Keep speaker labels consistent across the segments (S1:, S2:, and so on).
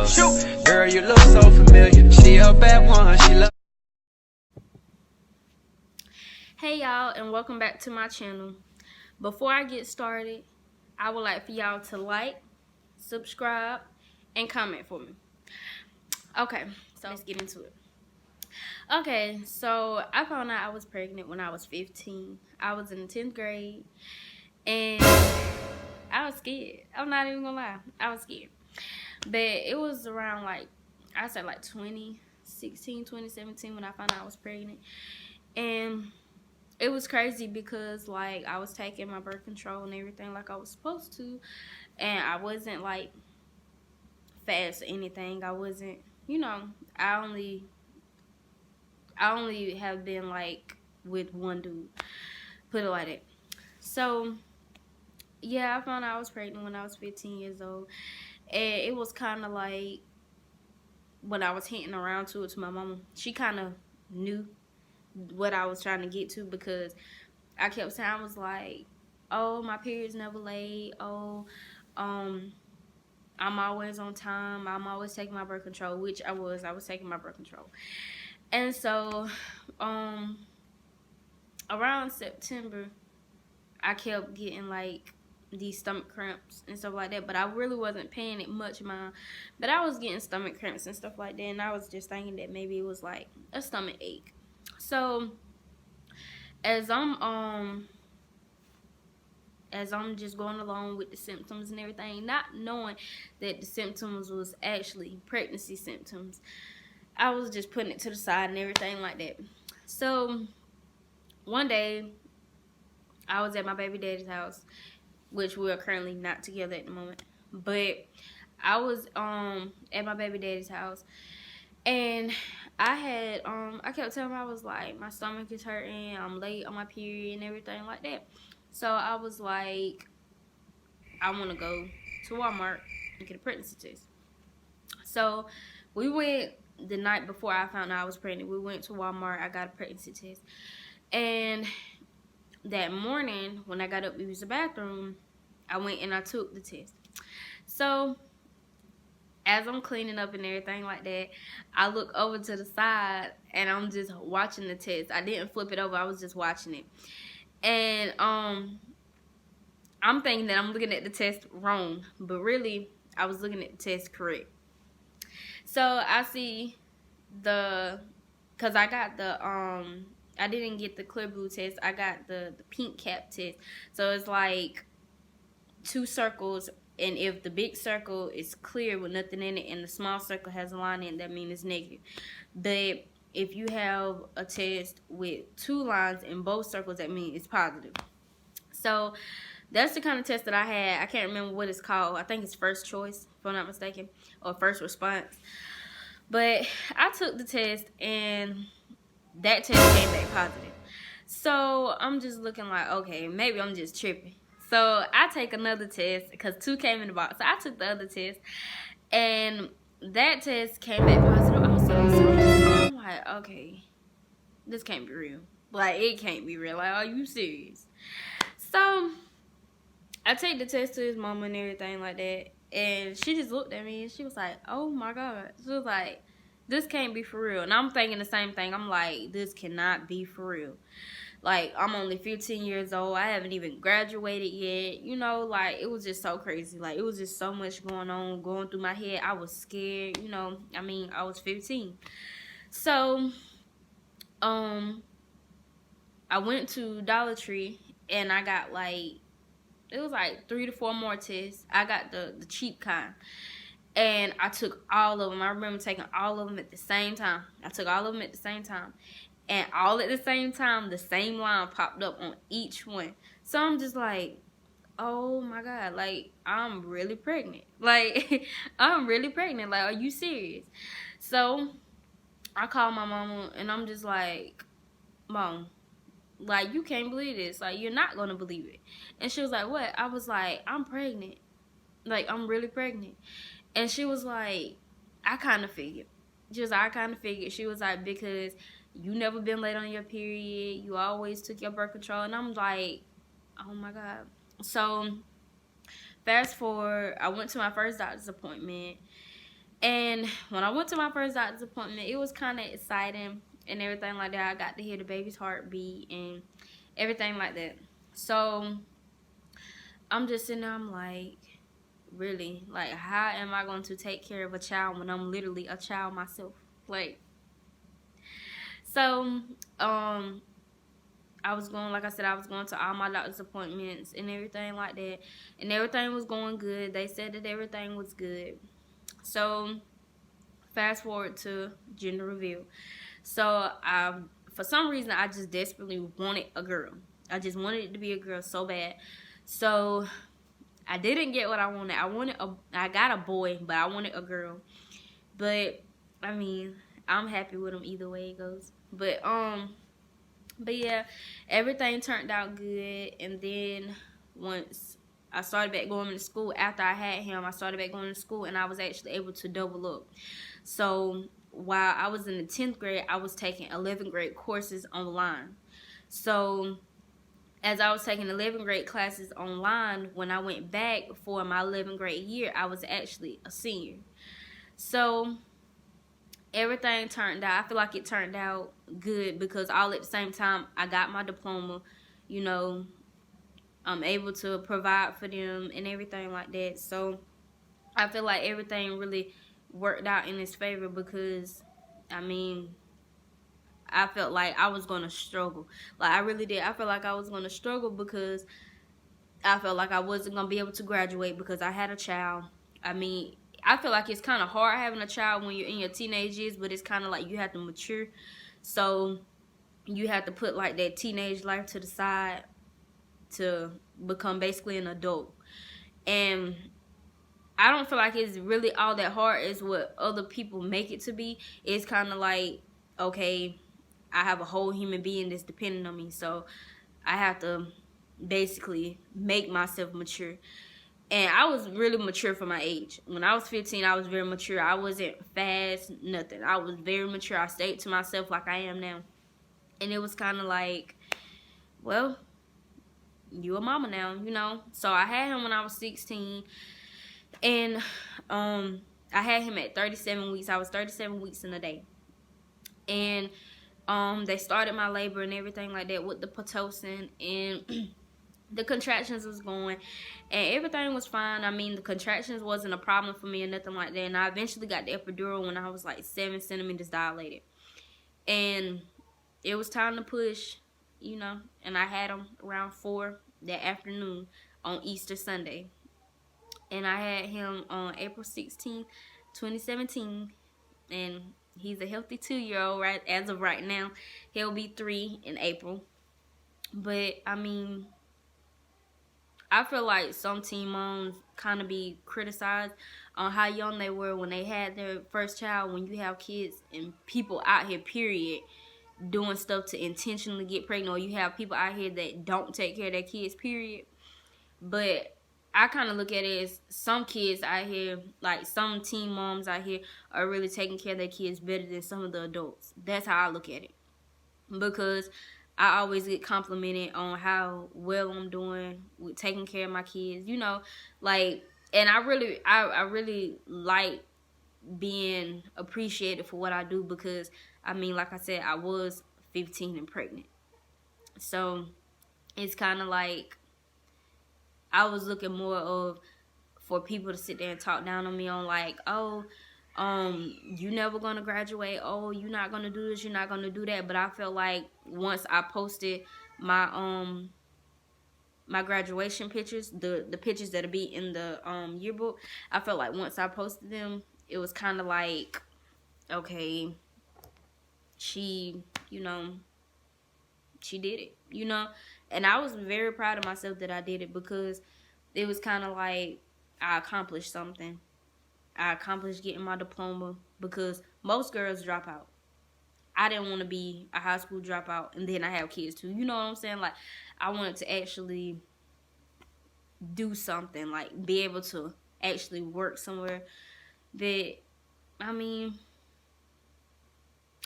S1: love. Girl, you look so familiar. She a bad one, she love.
S2: Hey y'all, and welcome back to my channel. Before I get started, I would like for y'all to like, subscribe, and comment for me. Okay, so let's get into it. Okay, so I found out I was pregnant when I was 15. I was in the 10th grade, and I was scared. I'm not even gonna lie, I was scared. But it was around I said 2016, 2017 when I found out I was pregnant. And it was crazy because I was taking my birth control and everything like I was supposed to, and I wasn't fast or anything. I wasn't, I only have been with one dude, put it like that. So yeah, I found out I was pregnant when I was 15 years old, and it was kind of like when I was hinting around to it to my mama, she kind of knew what I was trying to get to, because I kept saying, I was like, oh, my period's never late. Oh, I'm always on time. I'm always taking my birth control, which I was. I was taking my birth control. And so, around September, I kept getting these stomach cramps and stuff like that, but I really wasn't paying it much mind. But I was getting stomach cramps and stuff like that, and I was just thinking that maybe it was like a stomach ache. So as I'm just going along with the symptoms and everything, not knowing that the symptoms was actually pregnancy symptoms, I was just putting it to the side and everything like that. So one day I was at my baby daddy's house, which we are currently not together at the moment, but I was at my baby daddy's house, and I kept telling him, I was like, my stomach is hurting, I'm late on my period and everything like that. So I was like, I want to go to Walmart and get a pregnancy test. So we went the night before I found out I was pregnant. We went to Walmart. I got a pregnancy test. And that morning, when I got up to use the bathroom, I went and I took the test. So as I'm cleaning up and everything like that, I look over to the side and I'm just watching the test. I didn't flip it over. I was just watching it. And I'm thinking that I'm looking at the test wrong, but really I was looking at the test correct. So I see because I got I didn't get the clear blue test, I got the pink cap test. So it's like two circles, and if the big circle is clear with nothing in it and the small circle has a line in it, that means it's negative. But if you have a test with two lines in both circles, that means it's positive. So that's the kind of test that I had. I can't remember what it's called. I think it's first choice, if I'm not mistaken, or first response. But I took the test, and that test came back positive. So I'm just looking like, okay, maybe I'm just tripping. So I take another test, because two came in the box. So I took the other test, and that test came back positive also. So I'm like, okay, this can't be real. It can't be real. Are you serious? So I take the test to his mama and everything like that, and she just looked at me and she was like, oh my God. She was like, this can't be for real. And I'm thinking the same thing. I'm like, this cannot be for real. I'm only 15 years old. I haven't even graduated yet. It was just so crazy. It was just so much going through my head. I was scared, I was 15. So, I went to Dollar Tree, and I got it was 3 to 4 more tests. I got the cheap kind, and I took all of them. I remember taking all of them at the same time. I took all of them at the same time, and all at the same time, the same line popped up on each one. So I'm just like, oh my God, I'm really pregnant. I'm really pregnant. Are you serious? So I called my mama, and I'm just like, Mom, you can't believe this. You're not gonna believe it. And she was like, what? I was like, I'm pregnant. I'm really pregnant. And she was like, I kind of figured. She was like, I kind of figured. She was like, because you never been late on your period. You always took your birth control. And I'm like, oh my God. So fast forward, I went to my first doctor's appointment, And when I went to my first doctor's appointment, it was kind of exciting and everything like that. I got to hear the baby's heartbeat and everything like that. So I'm just sitting there, I'm like, really? Like, how am I going to take care of a child when I'm literally a child myself? Like, so, I was going, like I said, I was going to all my doctor's appointments and everything like that. And everything was going good. They said that everything was good. So, fast forward to gender reveal. So, for some reason, I just desperately wanted a girl. I just wanted it to be a girl so bad. So, I didn't get what I wanted. I got a boy, but I wanted a girl. But, I mean, I'm happy with him either way it goes. But yeah, everything turned out good. And then once I started back going to school, after I had him, I started back going to school, and I was actually able to double up. So while I was in the 10th grade, I was taking 11th grade courses online. So as I was taking 11th grade classes online, when I went back for my 11th grade year, I was actually a senior. So everything turned out, I feel like it turned out good, because all at the same time, I got my diploma, you know, I'm able to provide for them and everything like that. So I feel like everything really worked out in his favor, because, I mean, I felt like I was going to struggle. Like, I really did. I felt like I was going to struggle, because I felt like I wasn't going to be able to graduate because I had a child. I mean, I feel like it's kind of hard having a child when you're in your teenage years, but it's kind of like you have to mature. So you have to put like that teenage life to the side to become basically an adult. And I don't feel like it's really all that hard as what other people make it to be. It's kind of like, okay, I have a whole human being that's dependent on me, so I have to basically make myself mature. And I was really mature for my age. When I was 15, I was very mature. I wasn't fast, nothing. I was very mature. I stayed to myself like I am now. And it was kind of like, well, you a mama now, you know. So I had him when I was 16. And I had him at 37 weeks. I was 37 weeks in a day. And they started my labor and everything like that with the Pitocin. And the contractions was going, and everything was fine. I mean, the contractions wasn't a problem for me or nothing like that. And I eventually got the epidural when I was like 7 centimeters dilated, and it was time to push, you know. And I had him around 4 that afternoon on Easter Sunday, and I had him on April 16th, 2017, and he's a healthy 2-year-old right as of right now. He'll be 3 in April. But I mean, I feel like some teen moms kind of be criticized on how young they were when they had their first child. When you have kids and people out here, period, doing stuff to intentionally get pregnant, or you have people out here that don't take care of their kids, period. But I kind of look at it as some kids out here, like some teen moms out here, are really taking care of their kids better than some of the adults. That's how I look at it, because I always get complimented on how well I'm doing with taking care of my kids, you know, like, and I really like being appreciated for what I do, because I mean, like I said, I was 15 and pregnant. So it's kind of like I was looking more of for people to sit there and talk down on me on like, oh, you never gonna graduate, oh, you're not gonna do this, you're not gonna do that. But I felt like once I posted my my graduation pictures, the pictures that'll be in the yearbook, I felt like once I posted them, it was kind of like, okay, she, you know, she did it, you know. And I was very proud of myself that I did it, because it was kind of like I accomplished something. I accomplished getting my diploma, because most girls drop out. I didn't want to be a high school dropout and then I have kids too. You know what I'm saying? Like, I wanted to actually do something, like be able to actually work somewhere. But I mean,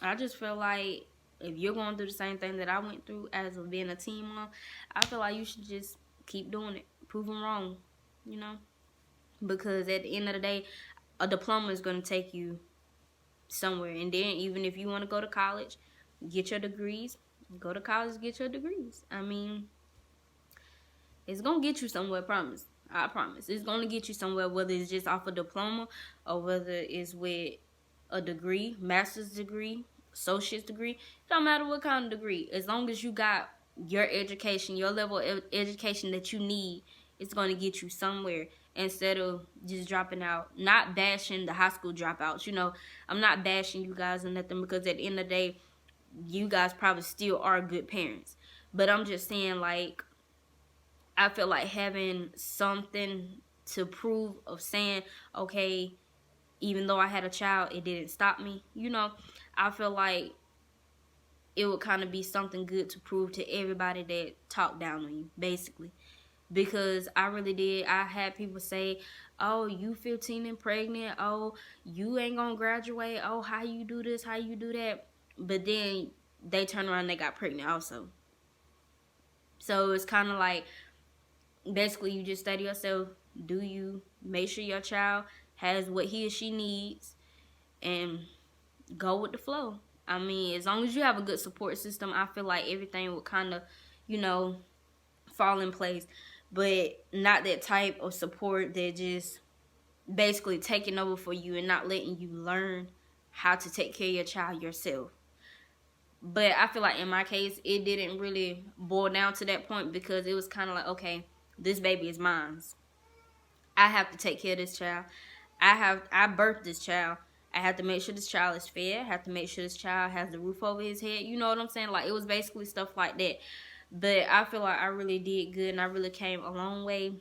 S2: I just feel like if you're going through the same thing that I went through as of being a teen mom, I feel like you should just keep doing it. Prove them wrong, you know? Because at the end of the day, a diploma is going to take you somewhere. And then even if you want to go to college, get your degrees, go to college, get your degrees. I mean, it's going to get you somewhere, promise. I promise. It's going to get you somewhere, whether it's just off a diploma or whether it's with a degree, master's degree, associate's degree. It don't matter what kind of degree. As long as you got your education, your level of education that you need, it's going to get you somewhere instead of just dropping out. Not bashing the high school dropouts. You know, I'm not bashing you guys or nothing, because at the end of the day, you guys probably still are good parents. But I'm just saying, like, I feel like having something to prove of saying, okay, even though I had a child, it didn't stop me. You know, I feel like it would kind of be something good to prove to everybody that talked down on you, basically. Because I really did. I had people say, oh, you 15 and pregnant. Oh, you ain't gonna graduate. Oh, how you do this? How you do that? But then they turn around and they got pregnant also. So it's kind of like, basically, you just study yourself. Do you make sure your child has what he or she needs, and go with the flow. I mean, as long as you have a good support system, I feel like everything would kind of, you know, fall in place. But not that type of support that just basically taking over for you and not letting you learn how to take care of your child yourself. But I feel like in my case, it didn't really boil down to that point, because it was kind of like, okay, this baby is mine. I have to take care of this child. I birthed this child. I have to make sure this child is fed. I have to make sure this child has the roof over his head. You know what I'm saying? Like, it was basically stuff like that. But I feel like I really did good, and I really came a long way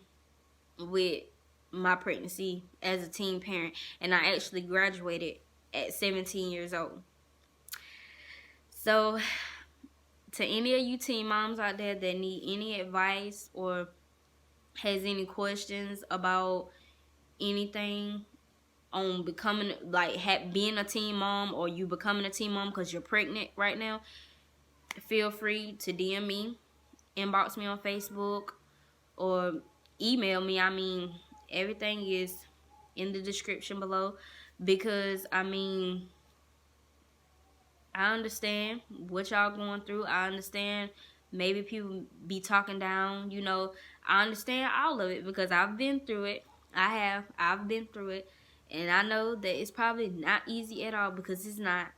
S2: with my pregnancy as a teen parent. And I actually graduated at 17 years old. So, to any of you teen moms out there that need any advice or has any questions about anything on becoming, like, being a teen mom, or you becoming a teen mom because you're pregnant right now, feel free to DM me, inbox me on Facebook, or email me. I mean, everything is in the description below, because I mean, I understand what y'all going through. I understand maybe people be talking down, you know. I understand all of it, because I've been through it. I've been through it. And I know that it's probably not easy at all, because it's not.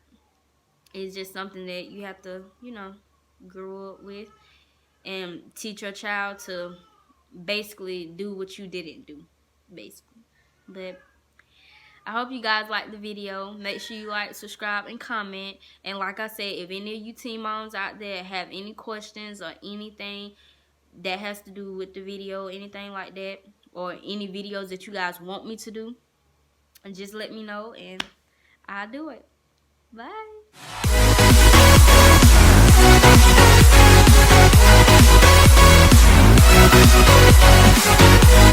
S2: It's just something that you have to, you know, grow up with and teach your child to basically do what you didn't do, basically. But I hope you guys liked the video. Make sure you like, subscribe, and comment. And like I said, if any of you teen moms out there have any questions or anything that has to do with the video, anything like that, or any videos that you guys want me to do, just let me know and I'll do it. Bye.